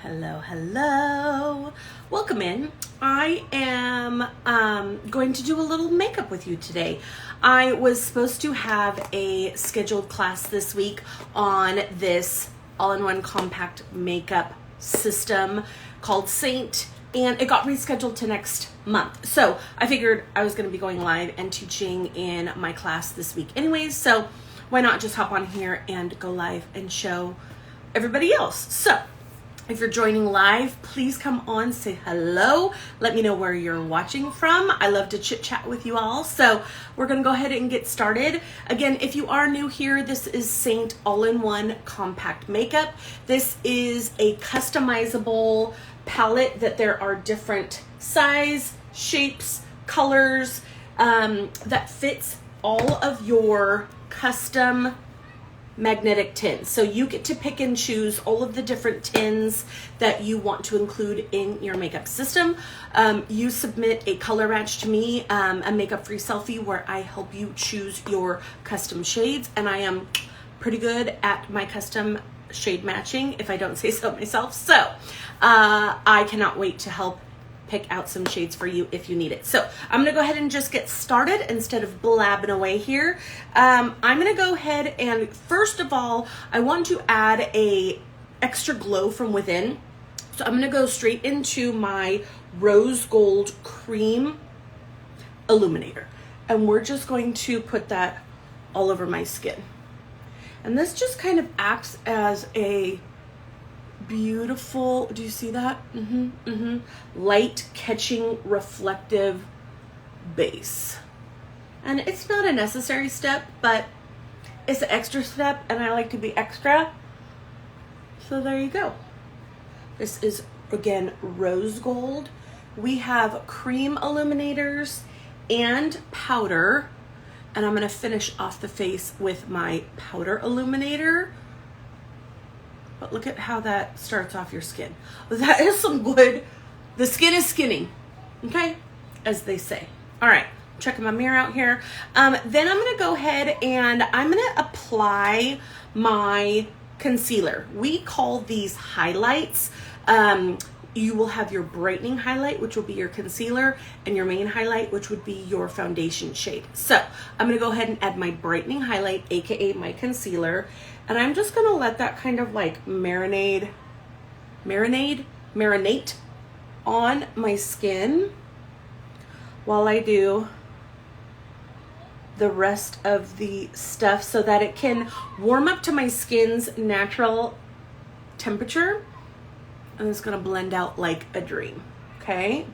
Hello, hello. Welcome in. I am going to do a little makeup with you today. I was supposed to have a scheduled class this week on this all-in-one compact makeup system called Saint, and it got rescheduled to next month. So I figured I was going to be going live and teaching in my class this week anyways, so why not just hop on here and go live and show everybody else. So if you're joining live, please come on, say hello. Let me know where you're watching from. I love to chit chat with you all. So we're gonna go ahead and get started. Again, if you are new here, this is Saint All-in-One Compact Makeup. This is a customizable palette that there are different size, shapes, colors that fits all of your custom magnetic tins. So you get to pick and choose all of the different tins that you want to include in your makeup system. You submit a color match to me, a makeup free selfie where I help you choose your custom shades, and I am pretty good at my custom shade matching, if I don't say so myself. So I cannot wait to help pick out some shades for you if you need it. So I'm gonna go ahead and just get started instead of blabbing away here. I'm gonna go ahead and first of all, I want to add a extra glow from within. So I'm gonna go straight into my rose gold cream illuminator. And we're just going to put that all over my skin. And this just kind of acts as a beautiful, do you see that? Light catching reflective base. And it's not a necessary step, but it's an extra step, and I like to be extra. So there you go. This is, again, rose gold. We have cream illuminators and powder, and I'm going to finish off the face with my powder illuminator. But look at how that starts off your skin. That is some good, the skin is skinning, okay? As they say. All right, checking my mirror out here. Then I'm gonna go ahead and I'm gonna apply my concealer. We call these highlights. You will have your brightening highlight, which will be your concealer, and your main highlight, which would be your foundation shade. So I'm gonna go ahead and add my brightening highlight, AKA my concealer, and I'm just gonna let that kind of like marinate on my skin while I do the rest of the stuff so that it can warm up to my skin's natural temperature. And it's gonna blend out like a dream, okay?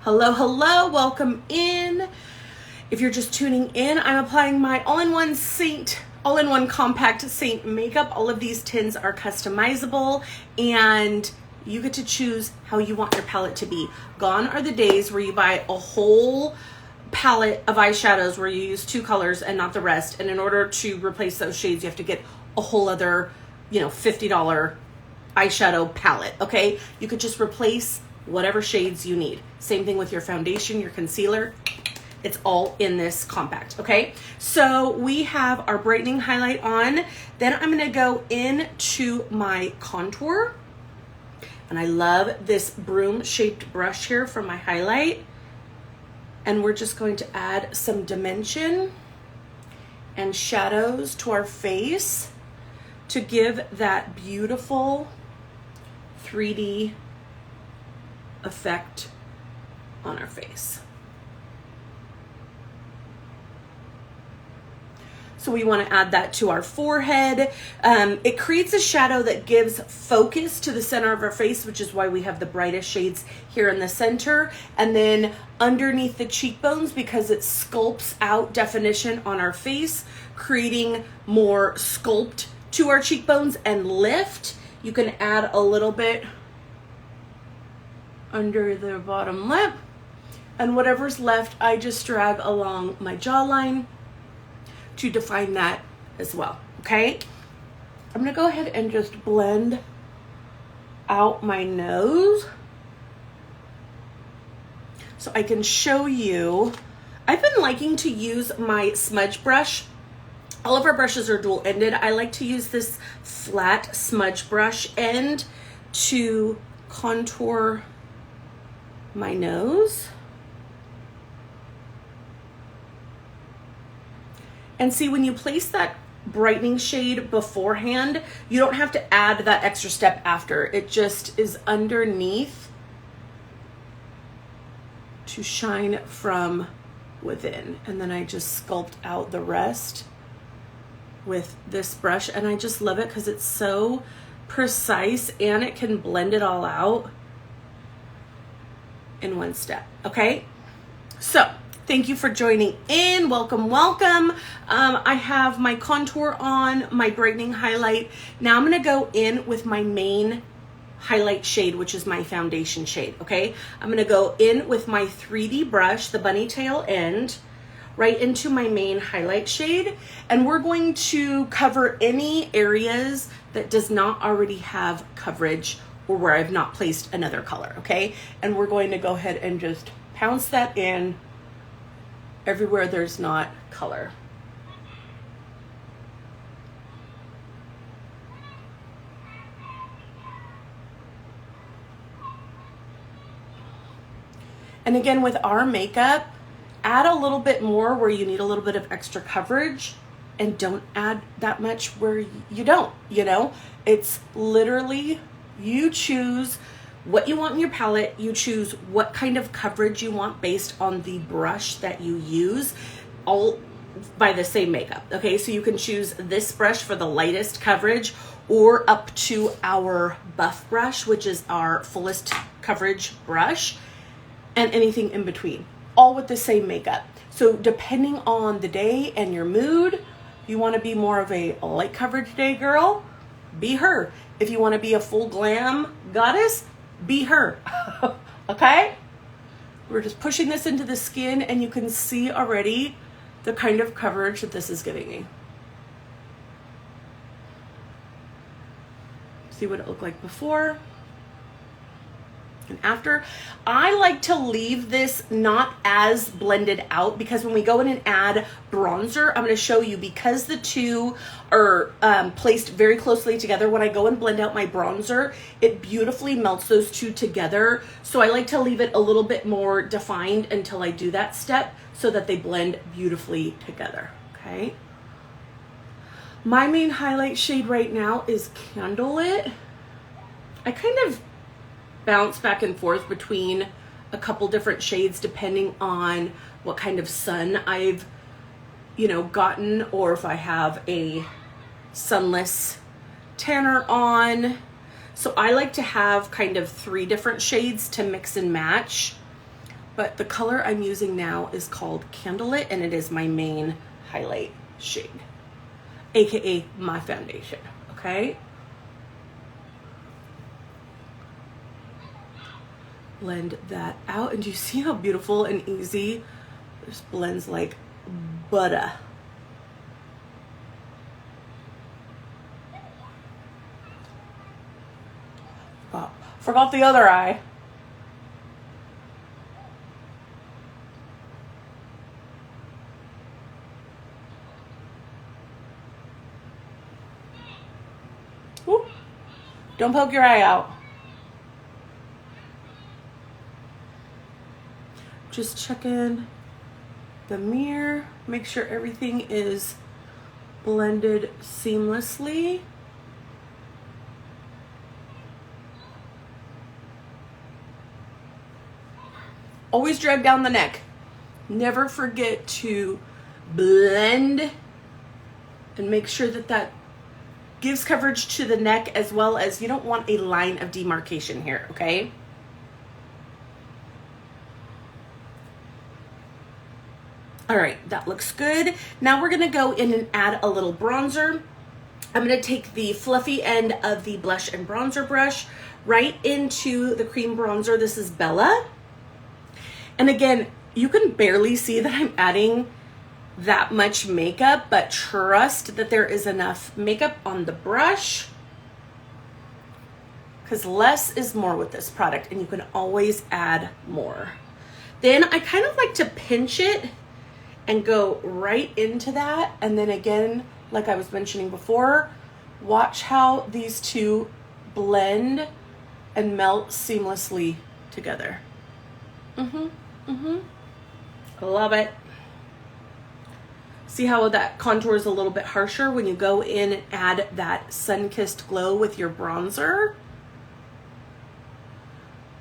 Hello, hello, welcome in. If you're just tuning in, I'm applying my all-in-one compact Saint makeup. All of these tins are customizable, and you get to choose how you want your palette to be. Gone are the days where you buy a whole palette of eyeshadows where you use 2 colors and not the rest, and in order to replace those shades, you have to get a whole other, $50 eyeshadow palette, okay? You could just replace whatever shades you need. Same thing with your foundation, your concealer. It's all in this compact, okay? So we have our brightening highlight on. Then I'm gonna go into my contour. And I love this broom-shaped brush here for my highlight. And we're just going to add some dimension and shadows to our face to give that beautiful 3D effect on our face. So we want to add that to our forehead. It creates a shadow that gives focus to the center of our face, which is why we have the brightest shades here in the center. And then underneath the cheekbones, because it sculpts out definition on our face, creating more sculpt to our cheekbones and lift. You can add a little bit under the bottom lip, and whatever's left, I just drag along my jawline to define that as well, okay? I'm gonna go ahead and just blend out my nose so I can show you. I've been liking to use my smudge brush. All of our brushes are dual-ended. I like to use this flat smudge brush end to contour my nose. And see, when you place that brightening shade beforehand, you don't have to add that extra step after. It just is underneath to shine from within. And then I just sculpt out the rest with this brush, and I just love it because it's so precise and it can blend it all out in one step. Okay, so thank you for joining in. Welcome, welcome. I have my contour on, my brightening highlight. Now I'm gonna go in with my main highlight shade, which is my foundation shade, okay? I'm gonna go in with my 3D brush, the bunny tail end, right into my main highlight shade, and we're going to cover any areas that does not already have coverage or where I've not placed another color, okay? And we're going to go ahead and just pounce that in everywhere there's not color. And again, with our makeup, add a little bit more where you need a little bit of extra coverage, and don't add that much where you don't, you know? It's literally, you choose what you want in your palette, you choose what kind of coverage you want based on the brush that you use, all by the same makeup, okay? So you can choose this brush for the lightest coverage, or up to our buff brush, which is our fullest coverage brush, and anything in between, all with the same makeup. So depending on the day and your mood, you wanna be more of a light coverage day girl, be her. If you wanna be a full glam goddess, be her, okay? We're just pushing this into the skin, and you can see already the kind of coverage that this is giving me. See what it looked like before and after. I like to leave this not as blended out, because when we go in and add bronzer, I'm going to show you, because the two are placed very closely together, when I go and blend out my bronzer, it beautifully melts those two together. So I like to leave it a little bit more defined until I do that step, so that they blend beautifully together, okay? My main highlight shade right now is Candlelit. I kind of bounce back and forth between a couple different shades depending on what kind of sun I've, you know, gotten, or if I have a sunless tanner on. So I like to have kind of 3 different shades to mix and match. But the color I'm using now is called Candlelit, and it is my main highlight shade, AKA my foundation, okay? Blend that out, and do you see how beautiful and easy this blends like butter? Oh, forgot the other eye. Ooh. Don't poke your eye out. Just check in the mirror, make sure everything is blended seamlessly. Always drag down the neck. Never forget to blend and make sure that that gives coverage to the neck, as well as you don't want a line of demarcation here, okay? All right, that looks good. Now we're gonna go in and add a little bronzer. I'm gonna take the fluffy end of the blush and bronzer brush right into the cream bronzer. This is Bella. And again, you can barely see that I'm adding that much makeup, but trust that there is enough makeup on the brush, because less is more with this product, and you can always add more. Then I kind of like to pinch it and go right into that. And then again, like I was mentioning before, watch how these two blend and melt seamlessly together. I love it. See how that contour is a little bit harsher when you go in and add that sun-kissed glow with your bronzer?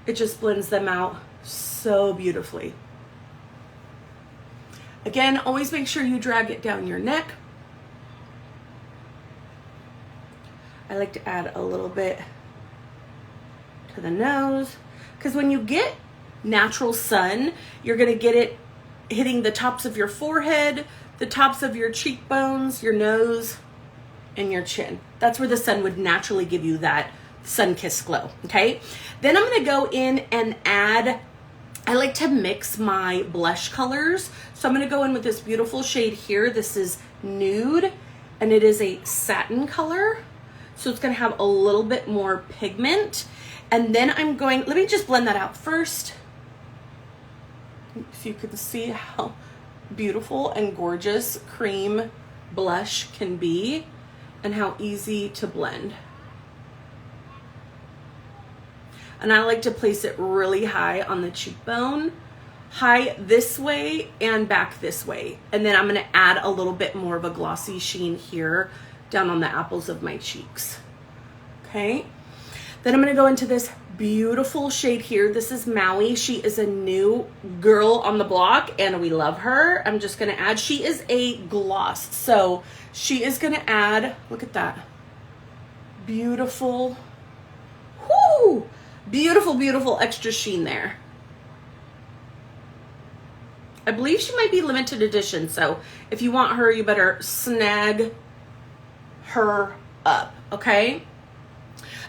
It just blends them out so beautifully. Again, always make sure you drag it down your neck. I like to add a little bit to the nose, because when you get natural sun, you're gonna get it hitting the tops of your forehead, the tops of your cheekbones, your nose, and your chin. That's where the sun would naturally give you that sun-kissed glow, okay? Then I'm gonna go in and add, I like to mix my blush colors. So I'm gonna go in with this beautiful shade here. This is Nude, and it is a satin color. So it's gonna have a little bit more pigment. And then I'm going, let me just blend that out first. If you can see how beautiful and gorgeous cream blush can be and how easy to blend. And I like to place it really high on the cheekbone, high this way and back this way. And then I'm gonna add a little bit more of a glossy sheen here down on the apples of my cheeks, okay? Then I'm gonna go into this beautiful shade here. This is Maui. She is a new girl on the block and we love her. I'm just gonna add, she is a gloss. So she is gonna add, look at that, beautiful, whoo, beautiful, beautiful extra sheen there. I believe she might be limited edition, so if you want her, you better snag her up, okay?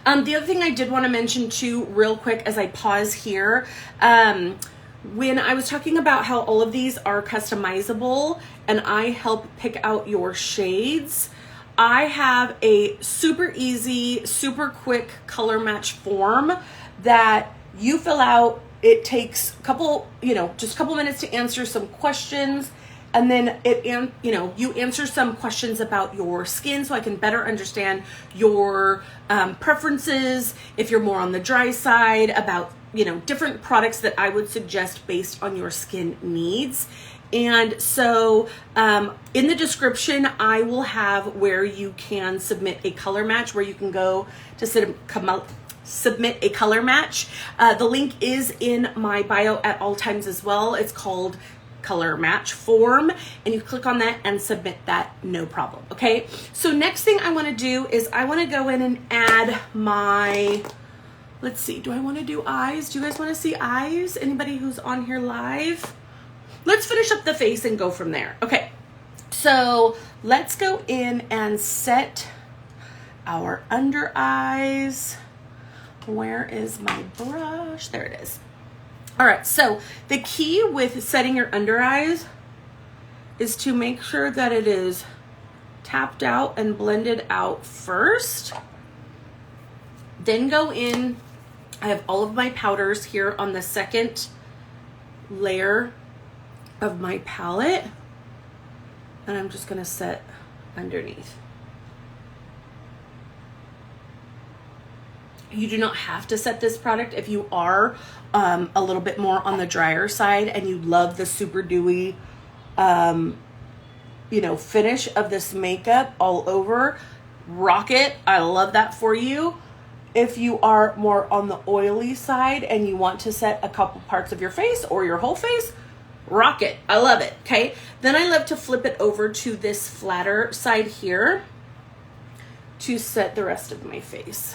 The other thing I did want to mention too, real quick as I pause here, when I was talking about how all of these are customizable and I help pick out your shades, I have a super easy, super quick color match form that you fill out. It takes a couple, just a couple minutes to answer some questions. And then you answer some questions about your skin so I can better understand your preferences, if you're more on the dry side, about, different products that I would suggest based on your skin needs. And so in the description, I will have where you can submit a color match, where you can go to submit a color match. The link is in my bio at all times as well. It's called color match form, and you click on that and submit that, no problem, okay? So next thing I want to do is I want to go in and add my, let's see, do I want to do eyes? Do you guys want to see eyes? Anybody who's on here live? Let's finish up the face and go from there. Okay, so let's go in and set our under eyes. Where is my brush? There it is. All right, so the key with setting your under eyes is to make sure that it is tapped out and blended out first. Then go in, I have all of my powders here on the second layer of my palette, and I'm just gonna set underneath. You do not have to set this product if you are a little bit more on the drier side and you love the super dewy, finish of this makeup all over. Rock it. I love that for you. If you are more on the oily side and you want to set a couple parts of your face or your whole face, rock it. I love it. Okay. Then I love to flip it over to this flatter side here to set the rest of my face.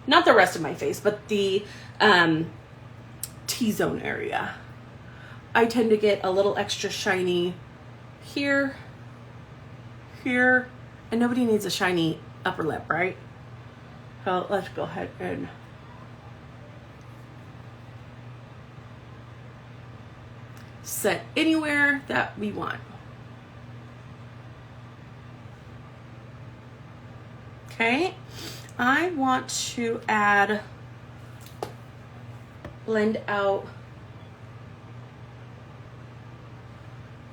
Not the rest of my face, but the T-zone area. I tend to get a little extra shiny here, here, and nobody needs a shiny upper lip, right? So let's go ahead and set anywhere that we want. Okay. I want to blend out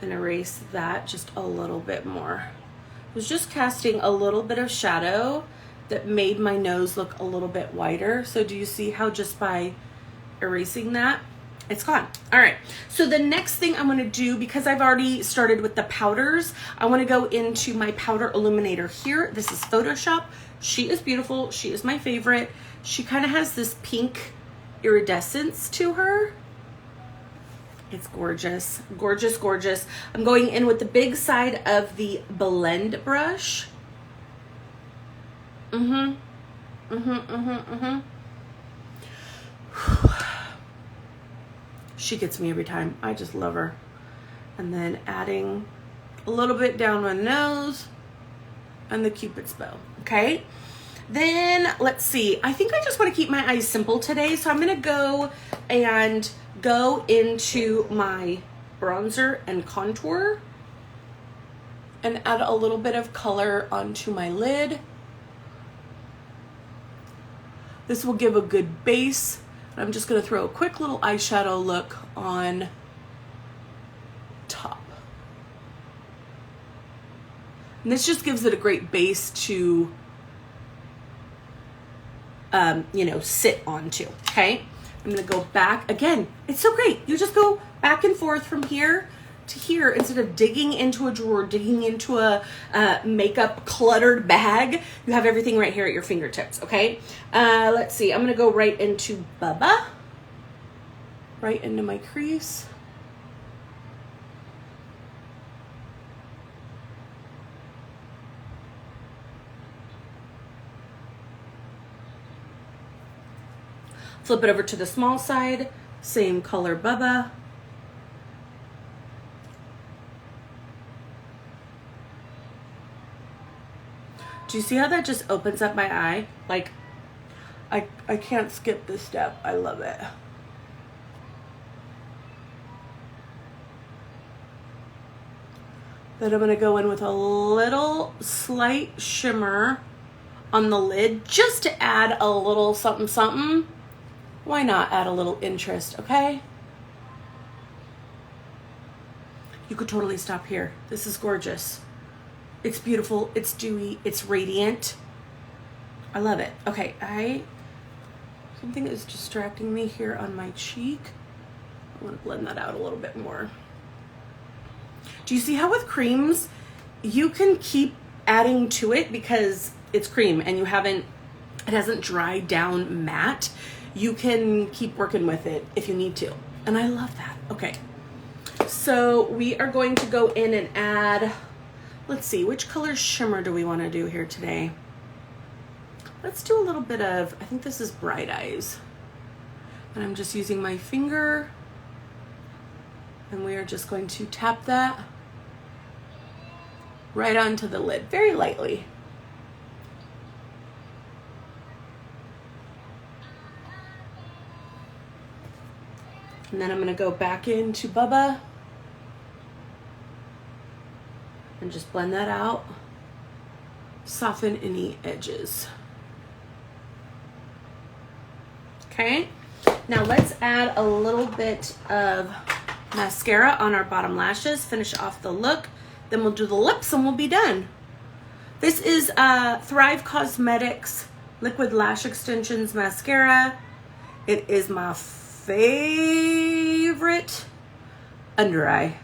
and erase that just a little bit more. I was just casting a little bit of shadow that made my nose look a little bit whiter. So do you see how just by erasing that, it's gone? All right, so the next thing I'm gonna do, because I've already started with the powders, I wanna go into my powder illuminator here. This is Photoshop. She is beautiful, she is my favorite. She kind of has this pink iridescence to her. It's gorgeous, gorgeous, gorgeous. I'm going in with the big side of the blend brush. She gets me every time. I just love her. And then adding a little bit down my nose and the Cupid's bow, okay? Then let's see, I think I just want to keep my eyes simple today. So I'm gonna go into my bronzer and contour and add a little bit of color onto my lid. This will give a good base. I'm just gonna throw a quick little eyeshadow look on top. And this just gives it a great base to, you know, sit onto, okay? I'm gonna go back, again, it's so great. You just go back and forth from here to here instead of digging into a drawer, digging into a makeup cluttered bag. You have everything right here at your fingertips, okay? Let's see, I'm gonna go right into Bubba, right into my crease. Flip it over to the small side, same color Bubba. Do you see how that just opens up my eye? Like, I can't skip this step. I love it. Then I'm gonna go in with a little slight shimmer on the lid just to add a little something something. Why not add a little interest, okay? You could totally stop here. This is gorgeous. It's beautiful, it's dewy, it's radiant. I love it. Okay, something is distracting me here on my cheek. I want to blend that out a little bit more. Do you see how with creams, you can keep adding to it because it's cream and it hasn't dried down matte. You can keep working with it if you need to. And I love that. Okay. So we are going to go in and add, let's see, which color shimmer do we want to do here today? Let's do a little bit of, I think this is Bright Eyes. And I'm just using my finger. And we are just going to tap that right onto the lid, very lightly. And then I'm gonna go back into Bubba and just blend that out. Soften any edges. Okay, now let's add a little bit of mascara on our bottom lashes, finish off the look, then we'll do the lips and we'll be done. This is Thrive Cosmetics Liquid Lash Extensions Mascara. It is my favorite under eye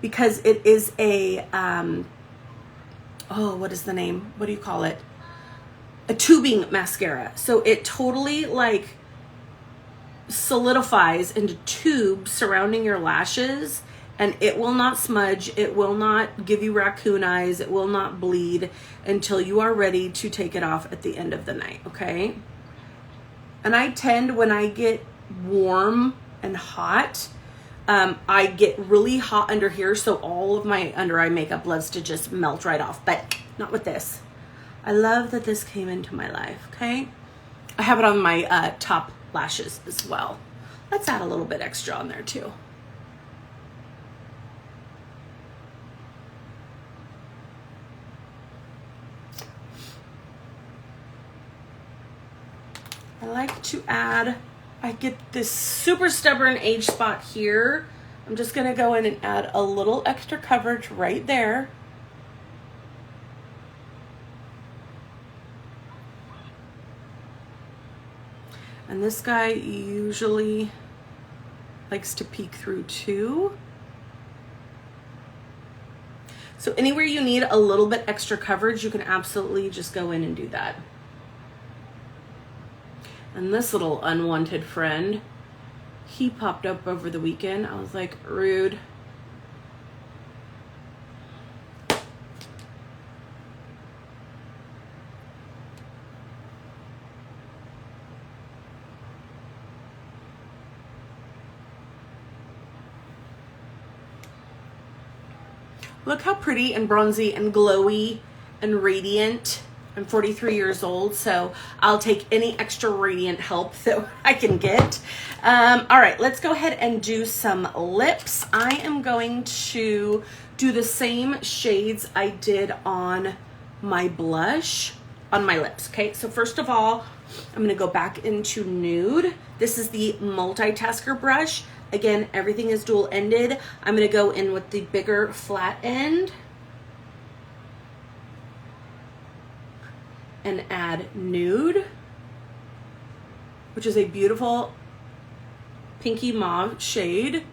because it is a what is the name? What do you call it? A tubing mascara. So it totally like solidifies into tubes surrounding your lashes, and it will not smudge, it will not give you raccoon eyes, it will not bleed until you are ready to take it off at the end of the night, okay? And I tend, when I get warm and hot, I get really hot under here, so all of my under eye makeup loves to just melt right off, but not with this. I love that this came into my life, okay? I have it on my top lashes as well. Let's add a little bit extra on there too. I like to add, I get this super stubborn age spot here. I'm just gonna go in and add a little extra coverage right there. And this guy usually likes to peek through too. So anywhere you need a little bit extra coverage, you can absolutely just go in and do that. And this little unwanted friend, he popped up over the weekend. I was like, rude. Look how pretty and bronzy and glowy and radiant. I'm 43 years old, so I'll take any extra radiant help that I can get. All right, let's go ahead and do some lips. I am going to do the same shades I did on my blush on my lips, okay? So first of all, I'm gonna go back into nude. This is the multitasker brush. Again, everything is dual-ended. I'm gonna go in with the bigger flat end and add nude, which is a beautiful pinky mauve shade.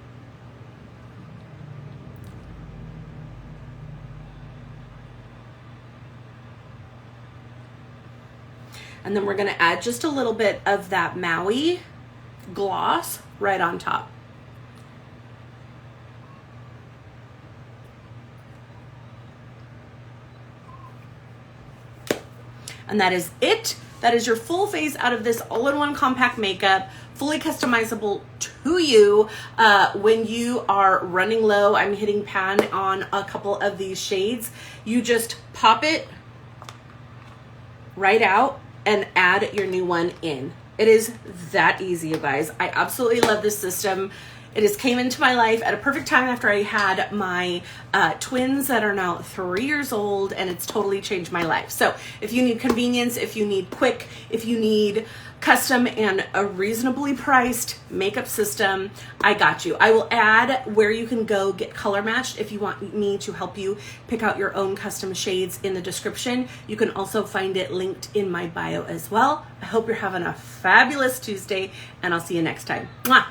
And then we're gonna add just a little bit of that Maui gloss right on top. And that is it. That is your full face out of this all-in-one compact makeup, fully customizable to you. When you are running low, I'm hitting pan on a couple of these shades. You just pop it right out and add your new one in. It is that easy, you guys. I absolutely love this system. It just came into my life at a perfect time after I had my twins that are now 3 years old, and it's totally changed my life. So if you need convenience, if you need quick, if you need custom and a reasonably priced makeup system, I got you. I will add where you can go get color matched if you want me to help you pick out your own custom shades in the description. You can also find it linked in my bio as well. I hope you're having a fabulous Tuesday, and I'll see you next time. Mwah!